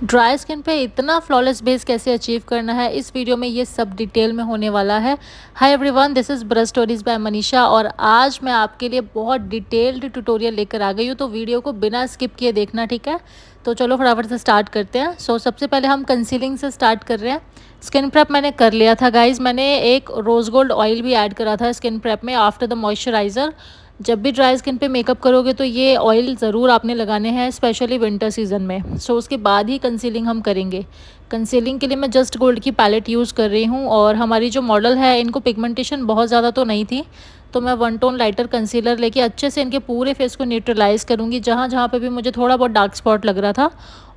Dry skin पे इतना flawless base कैसे अचीव करना है, इस वीडियो में ये सब डिटेल में होने वाला है। Hi everyone, this is brush stories bye Manisha और आज मैं आपके लिए बहुत डिटेल्ड ट्यूटोरियल लेकर आ गई हूँ, तो वीडियो को बिना स्किप किए देखना, ठीक है। तो चलो फटाफट से स्टार्ट करते हैं। सबसे पहले हम कंसीलिंग से स्टार्ट कर रहे हैं। स्किन प्रेप मैंने कर लिया था गाइज, मैंने एक रोज़ गोल्ड ऑयल भी ऐड करा था स्किन प्रेप में आफ्टर द मॉइस्चराइज़र। जब भी ड्राई स्किन पे मेकअप करोगे तो ये ऑयल ज़रूर आपने लगाने हैं, स्पेशली विंटर सीजन में। उसके बाद ही कंसीलिंग हम करेंगे। कंसीलिंग के लिए मैं जस्ट गोल्ड की पैलेट यूज़ कर रही हूँ और हमारी जो मॉडल है इनको पिगमेंटेशन बहुत ज़्यादा तो नहीं थी, तो मैं वन टोन लाइटर कंसीलर लेके अच्छे से इनके पूरे फेस को न्यूट्रलाइज़ करूँगी, जहाँ जहाँ पे भी मुझे थोड़ा बहुत डार्क स्पॉट लग रहा था,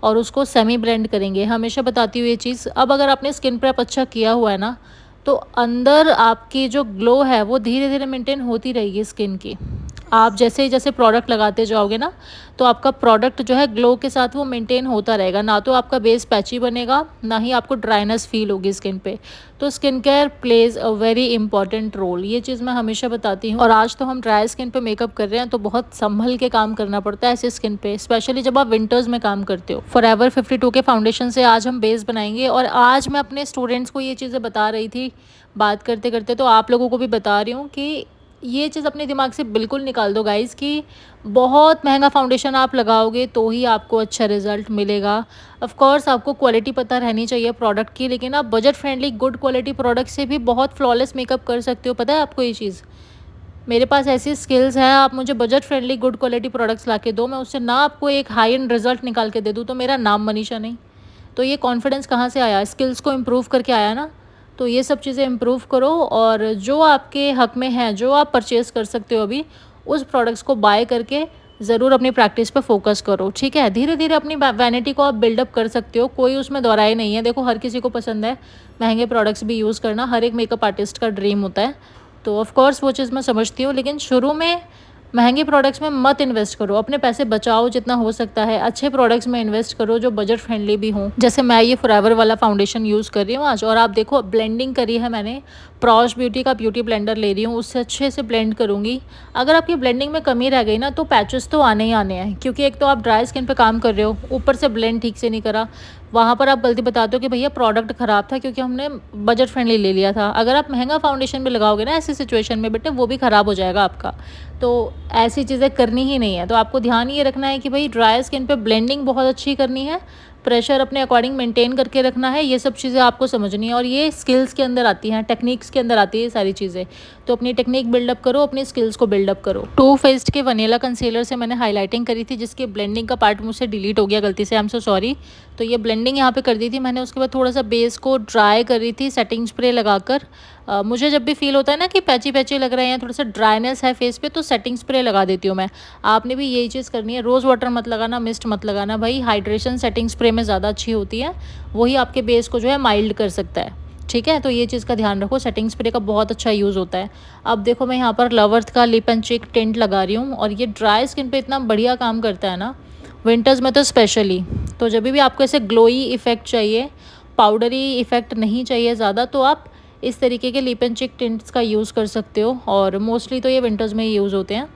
और उसको सेमी ब्लेंड करेंगे। हमेशा बताती हूँ ये चीज़। अब अगर आपने स्किन प्रेप अच्छा किया हुआ है ना, तो अंदर आपकी जो ग्लो है वो धीरे धीरे मेंटेन होती रहेगी स्किन की। आप जैसे जैसे प्रोडक्ट लगाते जाओगे ना, तो आपका प्रोडक्ट जो है ग्लो के साथ वो मेंटेन होता रहेगा। ना तो आपका बेस पैची बनेगा, ना ही आपको ड्राइनेस फील होगी स्किन पे। तो skin care plays a very important role, ये चीज़ मैं हमेशा बताती हूँ। और आज तो हम ड्राई स्किन पे मेकअप कर रहे हैं, तो बहुत संभल के काम करना पड़ता है ऐसे स्किन पे, स्पेशली जब आप विंटर्स में काम करते हो। फॉरएवर 52 के फाउंडेशन से आज हम बेस बनाएंगे, और आज मैं अपने स्टूडेंट्स को ये चीज़ें बता रही थी बात करते करते, तो आप लोगों को भी बता रही हूँ कि ये चीज़ अपने दिमाग से बिल्कुल निकाल दो गाइज़ कि बहुत महंगा फाउंडेशन आप लगाओगे तो ही आपको अच्छा रिजल्ट मिलेगा। ऑफ कोर्स आपको क्वालिटी पता रहनी चाहिए प्रोडक्ट की, लेकिन आप budget friendly good quality product से भी बहुत फ्लॉलेस मेकअप कर सकते हो। पता है आपको ये चीज़? मेरे पास ऐसी स्किल्स हैं, आप मुझे budget friendly good quality products ला के दो, मैं उससे ना आपको एक हाई एंड रिजल्ट निकाल के दे दूँ तो मेरा नाम मनीषा नहीं। तो ये कॉन्फिडेंस कहाँ से आया? स्किल्स को इम्प्रूव करके आया ना। तो ये सब चीज़ें इम्प्रूव करो, और जो आपके हक में है, जो आप परचेज़ कर सकते हो अभी, उस प्रोडक्ट्स को बाय करके ज़रूर अपनी प्रैक्टिस पे फोकस करो, ठीक है। धीरे धीरे अपनी वैनिटी को आप बिल्डअप कर सकते हो, कोई उसमें दोहराई नहीं है। देखो, हर किसी को पसंद है महंगे प्रोडक्ट्स भी यूज़ करना, हर एक मेकअप आर्टिस्ट का ड्रीम होता है। तो ऑफ कोर्स वो चीज़ मैं समझती हूँ, लेकिन शुरू में महंगे प्रोडक्ट्स में मत इन्वेस्ट करो। अपने पैसे बचाओ जितना हो सकता है, अच्छे प्रोडक्ट्स में इन्वेस्ट करो जो बजट फ्रेंडली भी हों। जैसे मैं ये फॉरएवर वाला फाउंडेशन यूज़ कर रही हूँ आज, और आप देखो ब्लेंडिंग करी है मैंने, प्रॉश ब्यूटी का ब्यूटी ब्लेंडर ले रही हूँ, उससे अच्छे से ब्लेंड करूँगी। अगर आपकी ब्लेंडिंग में कमी रह गई ना, तो पैचेस तो आने ही आने हैं, क्योंकि एक तो आप ड्राई स्किन पे काम कर रहे हो, ऊपर से ब्लेंड ठीक से नहीं करा, वहाँ पर आप गलती बताते हो कि भैया प्रोडक्ट ख़राब था क्योंकि हमने बजट फ्रेंडली ले लिया था। अगर आप महंगा फाउंडेशन भी लगाओगे ना ऐसी सिचुएशन में, बेटे वो भी ख़राब हो जाएगा आपका। तो ऐसी चीज़ें करनी ही नहीं है। तो आपको ध्यान ये रखना है कि भाई ड्राई स्किन पे ब्लेंडिंग बहुत अच्छी करनी है, प्रेशर अपने अकॉर्डिंग मेंटेन करके रखना है, ये सब चीज़ें आपको समझनी है। और ये स्किल्स के अंदर आती हैं, टेक्निक्स के अंदर आती है ये सारी चीज़ें। तो अपनी टेक्निक बिल्डअप करो, अपनी स्किल्स को बिल्डअप करो। टू फेस्ड के वनीला कंसीलर से मैंने हाईलाइटिंग करी थी, जिसके ब्लेंडिंग का पार्ट मुझसे डिलीट हो गया गलती से, आई एम सो सॉरी। तो ये ब्लेंडिंग यहाँ पे कर दी थी मैंने। उसके बाद थोड़ा सा बेस को ड्राई कर रही थी सेटिंग स्प्रे लगाकर। मुझे जब भी फील होता है ना कि पैची पैची लग रहे हैं, थोड़ा सा ड्राइनेस है फेस पे, तो सेटिंग स्प्रे लगा देती हूँ मैं। आपने भी यही चीज़ करनी है, रोज़ वाटर मत लगाना, मिस्ट मत लगाना भाई। हाइड्रेशन सेटिंग स्प्रे में ज़्यादा अच्छी होती है, वही आपके बेस को जो है माइल्ड कर सकता है, ठीक है। तो ये चीज़ का ध्यान रखो, सेटिंग स्प्रे का बहुत अच्छा यूज़ होता है। अब देखो, मैं यहाँ पर लवर्थ का लिप एंड चीक टिंट लगा रही हूँ, और ये ड्राई स्किन पे इतना बढ़िया काम करता है ना, विंटर्स में तो स्पेशली। तो जब भी आपको ऐसे ग्लोई इफ़ेक्ट चाहिए, पाउडरी इफ़ेक्ट नहीं चाहिए ज़्यादा, तो आप इस तरीके के लिप एंड चीक टिंट्स का यूज़ कर सकते हो, और मोस्टली तो ये विंटर्स में ही यूज़ होते हैं।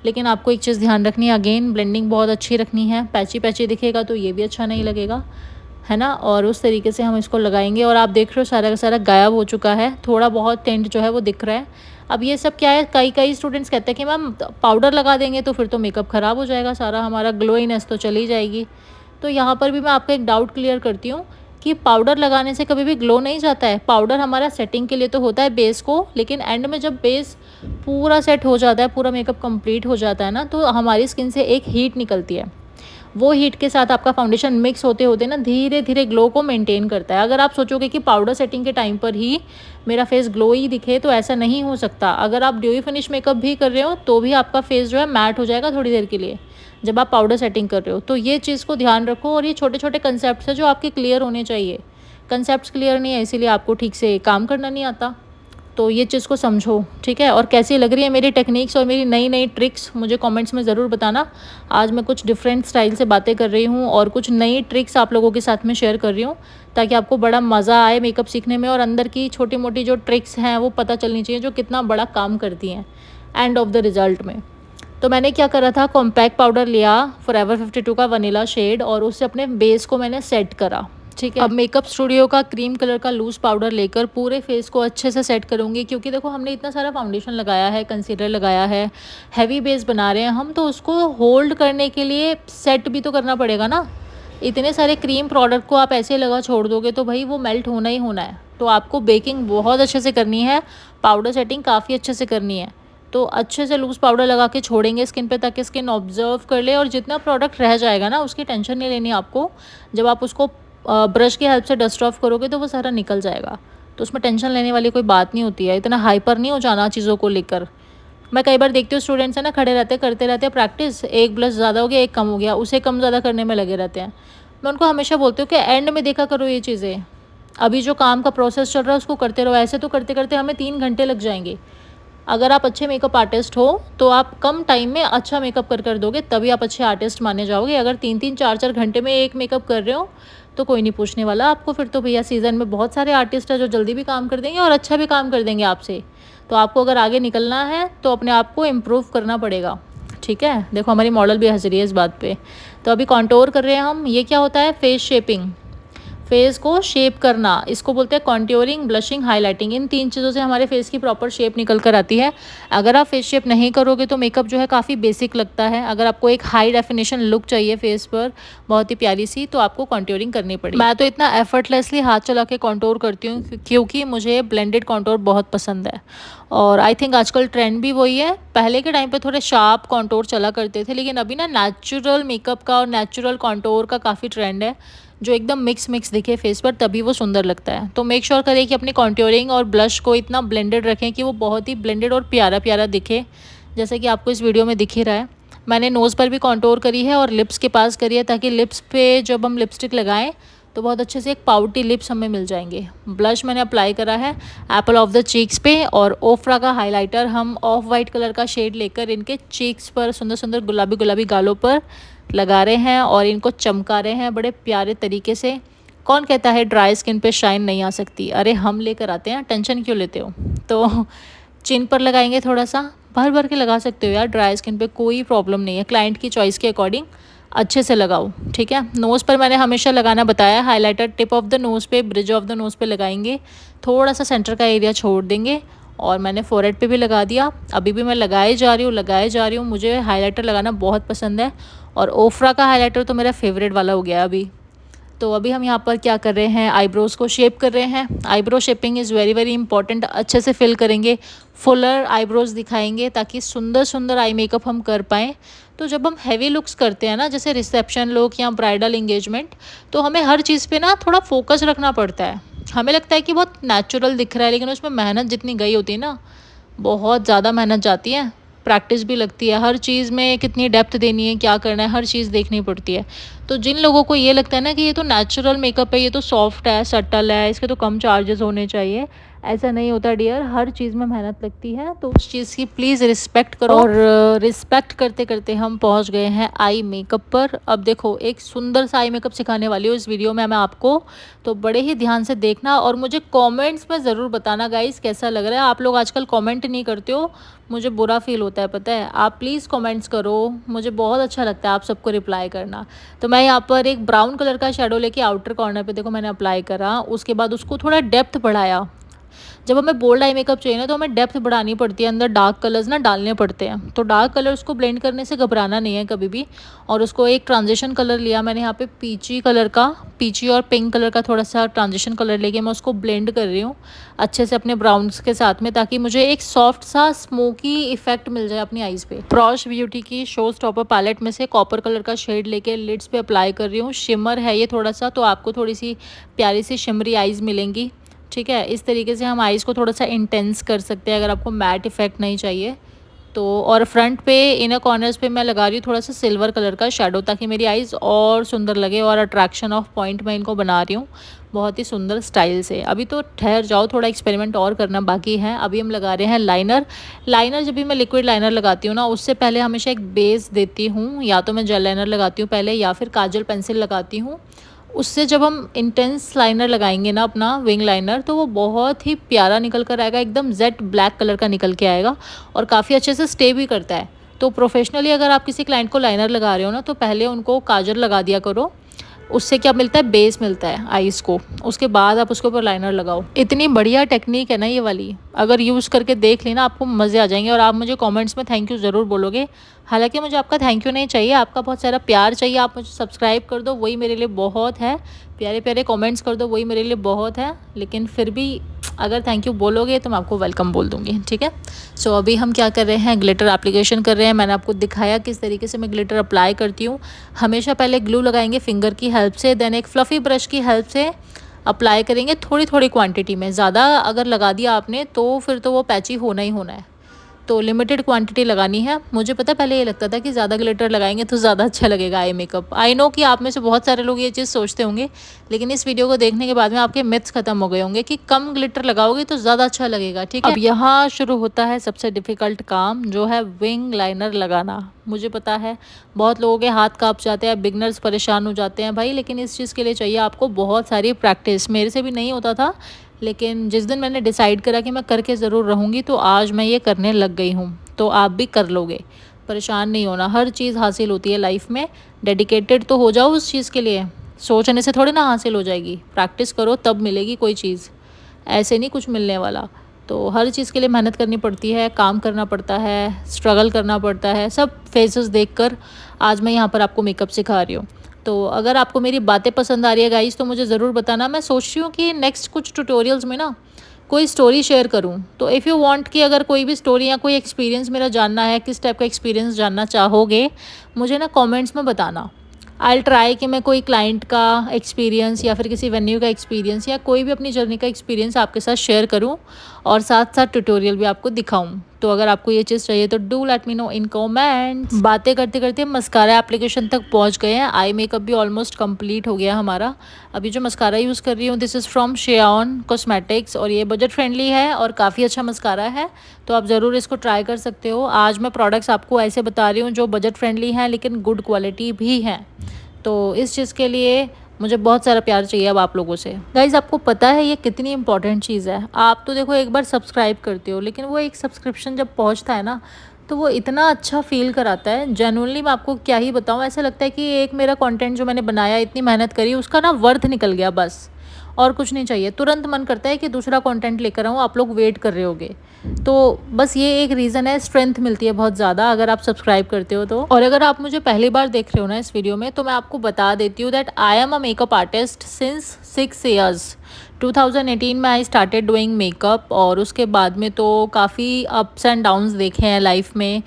लेकिन आपको एक चीज़ ध्यान रखनी है, अगेन ब्लेंडिंग बहुत अच्छी रखनी है। पैची पैची दिखेगा तो ये भी अच्छा नहीं लगेगा, है ना। और उस तरीके से हम इसको लगाएंगे, और आप देख रहे हो सारा का सारा गायब हो चुका है, थोड़ा बहुत टिंट जो है वो दिख रहा है। अब ये सब क्या है, कई स्टूडेंट्स कहते हैं कि मैम पाउडर लगा देंगे तो फिर तो मेकअप ख़राब हो जाएगा सारा, हमारा ग्लोइनेस तो चली जाएगी। तो यहाँ पर भी मैं आपका एक डाउट क्लियर करती हूँ कि पाउडर लगाने से कभी भी ग्लो नहीं जाता है। पाउडर हमारा सेटिंग के लिए तो होता है बेस को, लेकिन एंड में जब बेस पूरा सेट हो जाता है, पूरा मेकअप कंप्लीट हो जाता है ना, तो हमारी स्किन से एक हीट निकलती है। वो हीट के साथ आपका फाउंडेशन मिक्स होते होते ना धीरे धीरे ग्लो को मेंटेन करता है। अगर आप सोचोगे कि पाउडर सेटिंग के टाइम पर ही मेरा फेस ग्लो ही दिखे, तो ऐसा नहीं हो सकता। अगर आप ड्यूई फिनिश मेकअप भी कर रहे हो तो भी आपका फेस जो है मैट हो जाएगा थोड़ी देर के लिए, जब आप पाउडर सेटिंग कर रहे हो। तो ये चीज़ को ध्यान रखो, और ये छोटे छोटे कंसेप्ट है जो आपके क्लियर होने चाहिए। कंसेप्ट क्लियर नहीं है, इसीलिए आपको ठीक से काम करना नहीं आता। तो ये चीज़ को समझो, ठीक है। और कैसी लग रही है मेरी टेक्निक्स और मेरी नई नई ट्रिक्स, मुझे कमेंट्स में ज़रूर बताना। आज मैं कुछ डिफरेंट स्टाइल से बातें कर रही हूँ, और कुछ नई ट्रिक्स आप लोगों के साथ में शेयर कर रही हूँ, ताकि आपको बड़ा मज़ा आए मेकअप सीखने में, और अंदर की छोटी मोटी जो ट्रिक्स हैं वो पता चलनी चाहिए, जो कितना बड़ा काम करती हैं एंड ऑफ द रिज़ल्ट में। तो मैंने क्या करा था, कॉम्पैक्ट पाउडर लिया फॉरएवर 52 का वनीला शेड और उससे अपने बेस को मैंने सेट करा। ठीक है, अब मेकअप स्टूडियो का क्रीम कलर का लूज पाउडर लेकर पूरे फेस को अच्छे से सेट करूँगी, क्योंकि देखो हमने इतना सारा फाउंडेशन लगाया है, कंसीलर लगाया है, हैवी बेस बना रहे हैं हम, तो उसको होल्ड करने के लिए सेट भी तो करना पड़ेगा ना। इतने सारे क्रीम प्रोडक्ट को आप ऐसे लगा छोड़ दोगे तो भाई वो मेल्ट होना ही होना है। तो आपको बेकिंग बहुत अच्छे से करनी है, पाउडर सेटिंग काफ़ी अच्छे से करनी है। तो अच्छे से लूज़ पाउडर लगा के छोड़ेंगे स्किन पे, ताकि स्किन ऑब्जर्व कर ले, और जितना प्रोडक्ट रह जाएगा ना उसकी टेंशन नहीं लेनी आपको। जब आप उसको ब्रश की हेल्प से डस्ट ऑफ करोगे तो वो सारा निकल जाएगा, तो उसमें टेंशन लेने वाली कोई बात नहीं होती है। इतना हाइपर नहीं हो जाना चीज़ों को लेकर। मैं कई बार देखती हूँ स्टूडेंट्स है ना, खड़े रहते करते रहते हैं प्रैक्टिस, एक ब्लश ज़्यादा हो गया, एक कम हो गया, उसे कम ज़्यादा करने में लगे रहते हैं। मैं उनको हमेशा बोलती हूँ कि एंड में देखा करो ये चीज़ें, अभी जो काम का प्रोसेस चल रहा है उसको करते रहो। ऐसे तो करते करते हमें 3 घंटे लग जाएंगे। अगर आप अच्छे मेकअप आर्टिस्ट हो तो आप कम टाइम में अच्छा मेकअप कर दोगे, तभी आप अच्छे आर्टिस्ट माने जाओगे। अगर 3-3 4-4 घंटे में एक मेकअप कर रहे हो तो कोई नहीं पूछने वाला आपको। फिर तो भैया सीज़न में बहुत सारे आर्टिस्ट हैं जो जल्दी भी काम कर देंगे और अच्छा भी काम कर देंगे आपसे। तो आपको अगर आगे निकलना है तो अपने आप को इम्प्रूव करना पड़ेगा। ठीक है, देखो हमारी मॉडल भी हंस रही है इस बात पे। तो अभी कॉन्टोर कर रहे हैं हम। ये क्या होता है, फेस शेपिंग, फेस को शेप करना, इसको बोलते हैं कॉन्ट्योरिंग, ब्लशिंग, हाईलाइटिंग। इन 3 चीज़ों से हमारे फेस की प्रॉपर शेप निकल कर आती है। अगर आप फेस शेप नहीं करोगे तो मेकअप जो है काफ़ी बेसिक लगता है। अगर आपको एक हाई डेफिनेशन लुक चाहिए फेस पर, बहुत ही प्यारी सी, तो आपको कॉन्ट्योरिंग करनी पड़ेगी। मैं तो इतना एफर्टलेसली हाथ चला के कॉन्टोर करती हूँ क्योंकि मुझे ब्लेंडेड कॉन्टोर बहुत पसंद है, और आई थिंक आजकल ट्रेंड भी वही है। पहले के टाइम पे थोड़े शार्प कॉन्टोर चला करते थे, लेकिन अभी ना नेचुरल मेकअप का और नेचुरल कॉन्टोर का काफ़ी ट्रेंड है, जो एकदम मिक्स दिखे फेस पर, तभी वो सुंदर लगता है। तो मेक श्योर करें कि अपनी कॉन्ट्योरिंग और ब्लश को इतना ब्लेंडेड रखें कि वो बहुत ही ब्लेंडेड और प्यारा प्यारा दिखे, जैसे कि आपको इस वीडियो में दिख ही रहा है। मैंने नोज़ पर भी कॉन्टोर करी है और लिप्स के पास करी है, ताकि लिप्स पे जब हम लिपस्टिक लगाएं तो बहुत अच्छे से एक पाउटी लिप्स हमें मिल जाएंगे। ब्लश मैंने अप्लाई करा है एप्पल ऑफ द चीक्स पे, और ओफ्रा का हाइलाइटर हम ऑफ वाइट कलर का शेड लेकर इनके चीक्स पर, सुंदर सुंदर गुलाबी गुलाबी गालों पर लगा रहे हैं और इनको चमका रहे हैं बड़े प्यारे तरीके से। कौन कहता है ड्राई स्किन पे शाइन नहीं आ सकती, अरे हम लेकर आते हैं, टेंशन क्यों लेते हो। तो चिन पर लगाएंगे, थोड़ा सा भर भर के लगा सकते हो यार, ड्राई स्किन पे कोई प्रॉब्लम नहीं है, क्लाइंट की चॉइस के अकॉर्डिंग अच्छे से लगाओ। ठीक है, नोज़ पर मैंने हमेशा लगाना बताया, highlighter tip of the nose पे, ब्रिज ऑफ द नोज़ पे लगाएंगे, थोड़ा सा सेंटर का एरिया छोड़ देंगे, और मैंने फोरहेड पे भी लगा दिया। अभी भी मैं लगाए जा रही हूँ, मुझे हाइलाइटर लगाना बहुत पसंद है, और ओफ्रा का हाइलाइटर तो मेरा फेवरेट वाला हो गया अभी। तो अभी हम यहाँ पर क्या कर रहे हैं, आईब्रोज़ को शेप कर रहे हैं। Eyebrow shaping is very very important. अच्छे से फिल करेंगे, फुलर आईब्रोज़ दिखाएंगे, ताकि सुंदर सुंदर आई मेकअप हम कर पाएँ। तो जब हम हैवी लुक्स करते हैं ना, जैसे रिसेप्शन लुक या ब्राइडल इंगेजमेंट, तो हमें हर चीज़ पे ना थोड़ा फोकस रखना पड़ता है। हमें लगता है कि बहुत नेचुरल दिख रहा है, लेकिन उसमें मेहनत जितनी गई होती है ना, बहुत ज़्यादा मेहनत जाती है, प्रैक्टिस भी लगती है, हर चीज़ में कितनी डेप्थ देनी है, क्या करना है, हर चीज़ देखनी पड़ती है। तो जिन लोगों को ये लगता है ना कि ये तो नेचुरल मेकअप है, ये तो सॉफ्ट है, सटल है, इसके तो कम चार्जेस होने चाहिए, ऐसा नहीं होता डियर, हर चीज़ में मेहनत लगती है। तो उस चीज़ की प्लीज़ रिस्पेक्ट करो। और रिस्पेक्ट करते करते हम पहुंच गए हैं आई मेकअप पर। अब देखो, एक सुंदर सा आई मेकअप सिखाने वाली हूँ इस वीडियो में मैं आपको, तो बड़े ही ध्यान से देखना और मुझे कमेंट्स में ज़रूर बताना गाइस कैसा लग रहा है। आप लोग आजकल कमेंट नहीं करते हो, मुझे बुरा फील होता है, पता है। आप प्लीज़ कमेंट्स करो, मुझे बहुत अच्छा लगता है आप सबको रिप्लाई करना। तो मैं यहाँ पर एक ब्राउन कलर का शेडो लेके आउटर कॉर्नर पे देखो मैंने अप्लाई करा, उसके बाद उसको थोड़ा डेप्थ बढ़ाया। जब हमें बोल्ड आई मेकअप चाहिए ना, तो हमें डेप्थ बढ़ानी पड़ती है, अंदर डार्क कलर्स ना डालने पड़ते हैं। तो डार्क कलर्स को ब्लेंड करने से घबराना नहीं है कभी भी। और उसको एक ट्रांजिशन कलर लिया मैंने यहाँ पे, पीची कलर का, पीची और पिंक कलर का थोड़ा सा ट्रांजिशन कलर लेके मैं उसको ब्लेंड कर रही हूँ अच्छे से अपने ब्राउन्स के साथ में, ताकि मुझे एक सॉफ्ट सा स्मोकी इफेक्ट मिल जाए अपनी आईज़ पे। प्रॉश ब्यूटी की शो स्टॉपर पैलेट में से कॉपर कलर का शेड लेके लिड्स पे अप्लाई कर रही हूँ। शिमर है ये थोड़ा सा, तो आपको थोड़ी सी प्यारी सी शिमरी आईज़ मिलेंगी। ठीक है, इस तरीके से हम आईज़ को थोड़ा सा इंटेंस कर सकते हैं अगर आपको मैट इफेक्ट नहीं चाहिए तो। और फ्रंट पे इनर कॉर्नर्स पे मैं लगा रही हूँ थोड़ा सा सिल्वर कलर का शेडो, ताकि मेरी आईज़ और सुंदर लगे, और अट्रैक्शन ऑफ पॉइंट मैं इनको बना रही हूँ बहुत ही सुंदर स्टाइल से। अभी तो ठहर जाओ, थोड़ा एक्सपेरिमेंट और करना बाकी है। अभी हम लगा रहे हैं लाइनर। लाइनर जब भी मैं लिक्विड लाइनर लगाती हूँ ना, उससे पहले हमेशा एक बेस देती हूँ, या तो मैं जेल लाइनर लगाती हूँ पहले, या फिर काजल पेंसिल लगाती हूँ। उससे जब हम इंटेंस लाइनर लगाएंगे ना अपना विंग लाइनर, तो वो बहुत ही प्यारा निकल कर आएगा, एकदम जेट ब्लैक कलर का निकल के आएगा और काफ़ी अच्छे से स्टे भी करता है। तो प्रोफेशनली अगर आप किसी क्लाइंट को लाइनर लगा रहे हो ना, तो पहले उनको काजल लगा दिया करो। उससे क्या मिलता है, बेस मिलता है आईज़ को, उसके बाद आप उसके ऊपर लाइनर लगाओ। इतनी बढ़िया टेक्निक है ना ये वाली, अगर यूज़ करके देख लेना आपको मज़े आ जाएंगे और आप मुझे कमेंट्स में थैंक यू ज़रूर बोलोगे। हालांकि मुझे आपका थैंक यू नहीं चाहिए, आपका बहुत सारा प्यार चाहिए। आप मुझे सब्सक्राइब कर दो, वही मेरे लिए बहुत है। प्यारे प्यारे कमेंट्स कर दो, वही मेरे लिए बहुत है। लेकिन फिर भी अगर थैंक यू बोलोगे तो मैं आपको वेलकम बोल दूँगी, ठीक है। सो अभी हम क्या कर रहे हैं, ग्लिटर एप्लीकेशन कर रहे हैं। मैंने आपको दिखाया किस तरीके से मैं ग्लिटर अप्लाई करती हूँ। हमेशा पहले ग्लू लगाएंगे फिंगर की हेल्प से, देन एक फ्लफ़ी ब्रश की हेल्प से अप्लाई करेंगे थोड़ी थोड़ी क्वांटिटी में। ज़्यादा अगर लगा दिया आपने तो फिर तो वो पैची होना ही होना है, तो लिमिटेड क्वांटिटी लगानी है। मुझे पता पहले ये लगता था कि ज़्यादा ग्लिटर लगाएंगे तो ज़्यादा अच्छा लगेगा आई मेकअप। आई नो कि आप में से बहुत सारे लोग ये चीज़ सोचते होंगे, लेकिन इस वीडियो को देखने के बाद में आपके मिथ्स खत्म हो गए होंगे कि कम ग्लिटर लगाओगे तो ज़्यादा अच्छा लगेगा, ठीक है। अब यहाँ शुरू होता है सबसे डिफ़िकल्ट काम, जो है विंग लाइनर लगाना। मुझे पता है बहुत लोगों के हाथ काँप जाते हैं, बिगनर्स परेशान हो जाते हैं भाई, लेकिन इस चीज़ के लिए चाहिए आपको बहुत सारी प्रैक्टिस। मेरे से भी नहीं होता था, लेकिन जिस दिन मैंने डिसाइड करा कि मैं करके ज़रूर रहूँगी, तो आज मैं ये करने लग गई हूँ। तो आप भी कर लोगे, परेशान नहीं होना। हर चीज़ हासिल होती है लाइफ में, डेडिकेटेड तो हो जाओ उस चीज़ के लिए। सोचने से थोड़ी ना हासिल हो जाएगी, प्रैक्टिस करो तब मिलेगी कोई चीज़, ऐसे नहीं कुछ मिलने वाला। तो हर चीज़ के लिए मेहनत करनी पड़ती है, काम करना पड़ता है, स्ट्रगल करना पड़ता है। सब फेसेस देखकर आज मैं यहाँ पर आपको मेकअप सिखा रही हूँ। तो अगर आपको मेरी बातें पसंद आ रही है गाइस, तो मुझे ज़रूर बताना। मैं सोच रही हूँ कि नेक्स्ट कुछ ट्यूटोरियल्स में ना कोई स्टोरी शेयर करूँ। तो इफ़ यू वांट कि अगर कोई भी स्टोरी या कोई एक्सपीरियंस मेरा जानना है, किस टाइप का एक्सपीरियंस जानना चाहोगे, मुझे ना कमेंट्स में बताना। आई ट्राई कि मैं कोई क्लाइंट का एक्सपीरियंस या फिर किसी वेन्यू का एक्सपीरियंस या कोई भी अपनी जर्नी का एक्सपीरियंस आपके साथ शेयर करूं और साथ साथ ट्यूटोरियल भी आपको दिखाऊं। तो अगर आपको ये चीज़ चाहिए तो do let me know in comments. बातें करते करते मस्कारा एप्लीकेशन तक पहुंच गए हैं। आई मेकअप भी ऑलमोस्ट कंप्लीट हो गया हमारा। अभी जो मस्कारा यूज़ कर रही हूँ, दिस इज़ फ्रॉम शेयॉन कॉस्मेटिक्स, और ये बजट फ्रेंडली है और काफ़ी अच्छा मस्कारा है, तो आप ज़रूर इसको ट्राई कर सकते हो। आज मैं प्रोडक्ट्स आपको ऐसे बता रही हूँ जो बजट फ्रेंडली हैं लेकिन गुड क्वालिटी भी हैं। तो इस चीज़ के लिए मुझे बहुत सारा प्यार चाहिए अब आप लोगों से। गाइज़ आपको पता है ये कितनी इंपॉर्टेंट चीज़ है। आप तो देखो एक बार सब्सक्राइब करते हो, लेकिन वो एक सब्सक्रिप्शन जब पहुंचता है ना, तो वो इतना अच्छा फ़ील कराता है। जेन्युइनली मैं आपको क्या ही बताऊं, ऐसा लगता है कि एक मेरा कंटेंट जो मैंने बनाया, इतनी मेहनत करी, उसका ना वर्थ निकल गया बस, और कुछ नहीं चाहिए। तुरंत मन करता है कि दूसरा कंटेंट लेकर आऊँ, आप लोग वेट कर रहे होगे। तो बस ये एक रीज़न है, स्ट्रेंथ मिलती है बहुत ज़्यादा अगर आप सब्सक्राइब करते हो तो। और अगर आप मुझे पहली बार देख रहे हो ना इस वीडियो में, तो मैं आपको बता देती हूँ that I am a makeup artist since 6 years. 2018 में आई स्टार्टेड डूइंग मेकअप, और उसके बाद में तो काफ़ी अप्स एंड डाउन्स देखे हैं लाइफ में।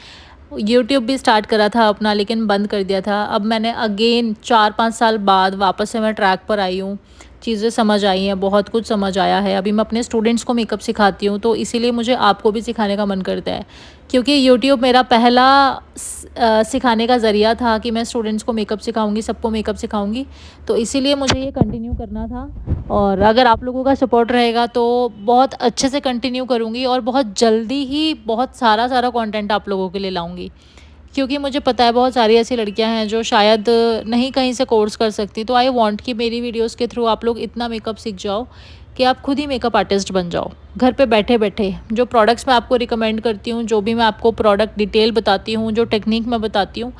यूट्यूब भी स्टार्ट करा था अपना, लेकिन बंद कर दिया था। अब मैंने अगेन 4-5 साल बाद वापस से मैं ट्रैक पर आई हूँ। चीज़ें समझ आई हैं, बहुत कुछ समझ आया है। अभी मैं अपने स्टूडेंट्स को मेकअप सिखाती हूँ, तो इसीलिए मुझे आपको भी सिखाने का मन करता है, क्योंकि यूट्यूब मेरा पहला सिखाने का ज़रिया था कि मैं स्टूडेंट्स को मेकअप सिखाऊंगी, सबको मेकअप सिखाऊंगी। तो इसीलिए मुझे ये कंटिन्यू करना था, और अगर आप लोगों का सपोर्ट रहेगा तो बहुत अच्छे से कंटिन्यू करूँगी, और बहुत जल्दी ही बहुत सारा कंटेंट आप लोगों के लिए लाऊँगी। क्योंकि मुझे पता है बहुत सारी ऐसी लड़कियां हैं जो शायद नहीं कहीं से कोर्स कर सकती। तो आई वांट कि मेरी वीडियोस के थ्रू आप लोग इतना मेकअप सीख जाओ कि आप खुद ही मेकअप आर्टिस्ट बन जाओ, घर पे बैठे बैठे। जो प्रोडक्ट्स मैं आपको रिकमेंड करती हूँ, जो भी मैं आपको प्रोडक्ट डिटेल बताती हूँ, जो टेक्निक मैं बताती हूँ,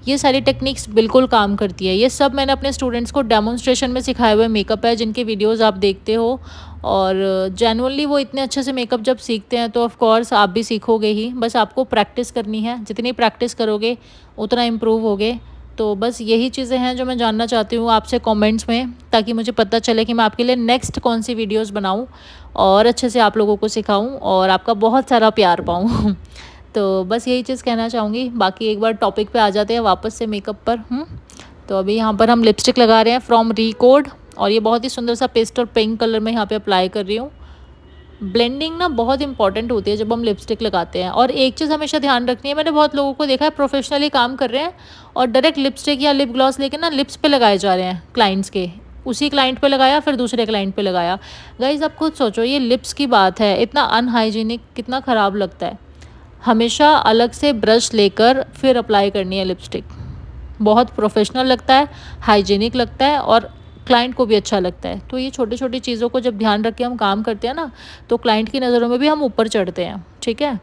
ये सारी टेक्निक्स बिल्कुल काम करती है। ये सब मैंने अपने स्टूडेंट्स को डेमोन्स्ट्रेशन में सिखाए हुए मेकअप है, जिनके वीडियोस आप देखते हो। और जेन्युइनली वो इतने अच्छे से मेकअप जब सीखते हैं तो ऑफ कोर्स आप भी सीखोगे ही। बस आपको प्रैक्टिस करनी है, जितनी प्रैक्टिस करोगे उतना इम्प्रूव होगे। तो बस यही चीज़ें हैं जो मैं जानना चाहती हूँ आपसे कमेंट्स में, ताकि मुझे पता चले कि मैं आपके लिए नेक्स्ट कौन सी वीडियोस बनाऊँ और अच्छे से आप लोगों को सिखाऊँ और आपका बहुत सारा प्यार पाऊँ। तो बस यही चीज़ कहना चाहूँगी। बाकी एक बार टॉपिक पे आ जाते हैं वापस से मेकअप पर। तो अभी यहाँ पर हम लिपस्टिक लगा रहे हैं फ्रॉम रिकोड, और ये बहुत ही सुंदर सा पेस्टल पिंक कलर में यहाँ पे अप्लाई कर रही हूँ। ब्लेंडिंग ना बहुत इंपॉर्टेंट होती है जब हम लिपस्टिक लगाते हैं। और एक चीज़ हमेशा ध्यान रखनी है, मैंने बहुत लोगों को देखा है प्रोफेशनली काम कर रहे हैं और डायरेक्ट लिपस्टिक या लिप ग्लॉस लेके ना लिप्स पे लगाए जा रहे हैं क्लाइंट्स के। उसी क्लाइंट पे लगाया, फिर दूसरे क्लाइंट पे लगाया। गाइज आप खुद सोचो, ये लिप्स की बात है, इतना अनहाइजीनिक, कितना ख़राब लगता है। हमेशा अलग से ब्रश लेकर फिर अप्लाई करनी है लिपस्टिक। बहुत प्रोफेशनल लगता है, हाइजीनिक लगता है, और क्लाइंट को भी अच्छा लगता है। तो ये छोटी छोटी चीज़ों को जब ध्यान रख के हम काम करते हैं ना, तो क्लाइंट की नज़रों में भी हम ऊपर चढ़ते हैं, ठीक है।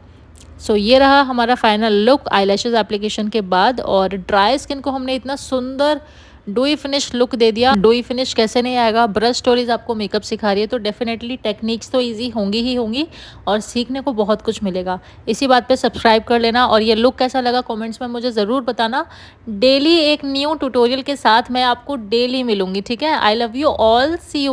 सो ये रहा हमारा फाइनल लुक आईलैशेस एप्लीकेशन के बाद। और ड्राई स्किन को हमने इतना सुंदर डोई फिनिश लुक दे दिया। डोई फिनिश कैसे नहीं आएगा, ब्रश स्टोरीज आपको मेकअप सिखा रही है तो डेफिनेटली टेक्निक्स तो इजी होंगी ही होंगी और सीखने को बहुत कुछ मिलेगा। इसी बात पे सब्सक्राइब कर लेना और ये लुक कैसा लगा कमेंट्स में मुझे ज़रूर बताना। डेली एक न्यू ट्यूटोरियल के साथ मैं आपको डेली मिलूंगी, ठीक है। I love you all, see you.